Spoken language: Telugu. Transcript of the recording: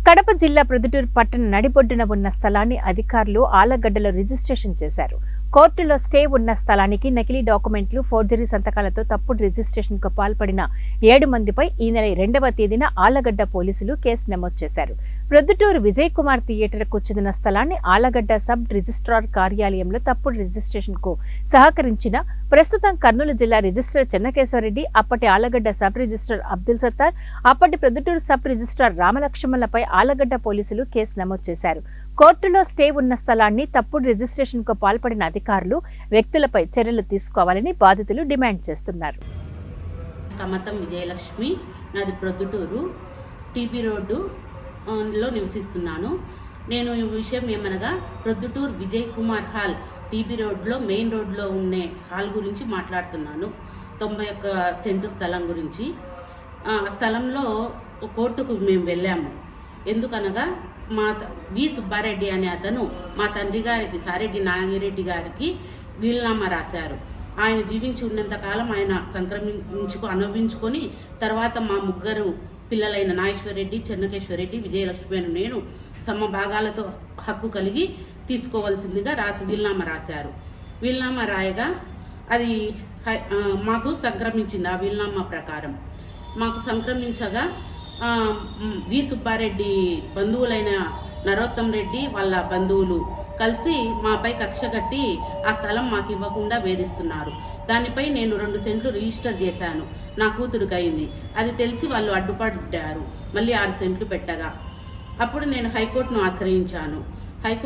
కడప జిల్లా ప్రొద్దుటూరు పట్టణ నడిబొడ్డున ఉన్న స్థలాన్ని అధికారులు ఆలగడ్డలో రిజిస్ట్రేషన్ చేశారు. కోర్టులో స్టే ఉన్న స్థలానికి నకిలీ డాక్యుమెంట్లు, ఫోర్జరీ సంతకాలతో తప్పుడు రిజిస్ట్రేషన్కు పాల్పడిన 7 మందిపై ఈ నెల 2వ తేదీన ఆలగడ్డ పోలీసులు కేసు నమోదు చేశారు. ప్రొద్దుటూరు విజయ్ కుమార్ థియేటర్కు చెందిన స్థలాన్ని ఆలగడ్డ సబ్ రిజిస్ట్రార్ కార్యాలయంలో తప్పుడు రిజిస్ట్రేషన్కు సహకరించిన ప్రస్తుతం కర్నూలు జిల్లా రిజిస్ట్రార్ చెన్నకేశ్వరరెడ్డి, అప్పటి ఆలగడ్డ సబ్ రిజిస్ట్రార్ అబ్దుల్ సత్తార్, అప్పటి ప్రొద్దుటూరు సబ్ రిజిస్ట్రార్ రామలక్ష్మణలపై ఆలగడ్డ పోలీసులు కేసు నమోదు చేశారు. కోర్టులో స్టే ఉన్న స్థలాన్ని తప్పుడు రిజిస్ట్రేషన్కు పాల్పడిన అధికారులు, వ్యక్తులపై చర్యలు తీసుకోవాలని బాధితులు డిమాండ్ చేస్తున్నారు. కమతం విజయలక్ష్మి, నాది ప్రొద్దుటూరు టీబీ రోడ్డులో నివసిస్తున్నాను. నేను ఈ విషయం ఏమనగా ప్రొద్దుటూరు విజయ్ కుమార్ హాల్ టీబీ రోడ్లో మెయిన్ రోడ్లో ఉండే హాల్ గురించి మాట్లాడుతున్నాను. 91 సెంటు స్థలం గురించి. స్థలంలో కోర్టుకు మేము వెళ్ళాము. ఎందుకనగా మా వి సుబ్బారెడ్డి అనే అతను మా తండ్రి గారికి సారెడ్డి నాగిరెడ్డి గారికి వీలునామా రాశారు. ఆయన జీవించి ఉన్నంతకాలం ఆయన అనుభవించుకొని తర్వాత మా ముగ్గురు పిల్లలైన నాగేశ్వరరెడ్డి, చెన్నకేశ్వరరెడ్డి, విజయలక్ష్మి అని నేను సమభాగాలతో హక్కు కలిగి తీసుకోవాల్సిందిగా వీలునామా రాశారు. వీలునామా రాయగా అది మాకు సంక్రమించింది. ఆ వీలునామా ప్రకారం మాకు సంక్రమించగా వి సుబ్బారెడ్డి బంధువులైన నరోత్తం రెడ్డి వాళ్ళ బంధువులు కలిసి మాపై కక్ష కట్టి ఆ స్థలం మాకు ఇవ్వకుండా వేధిస్తున్నారు. దానిపై నేను 2 సెంట్లు రిజిస్టర్ చేశాను. నా కూతురుకి అయింది. అది తెలిసి వాళ్ళు అడ్డుపడ్డారు. మళ్ళీ 6 సెంట్లు పెట్టగా అప్పుడు నేను హైకోర్టును ఆశ్రయించాను.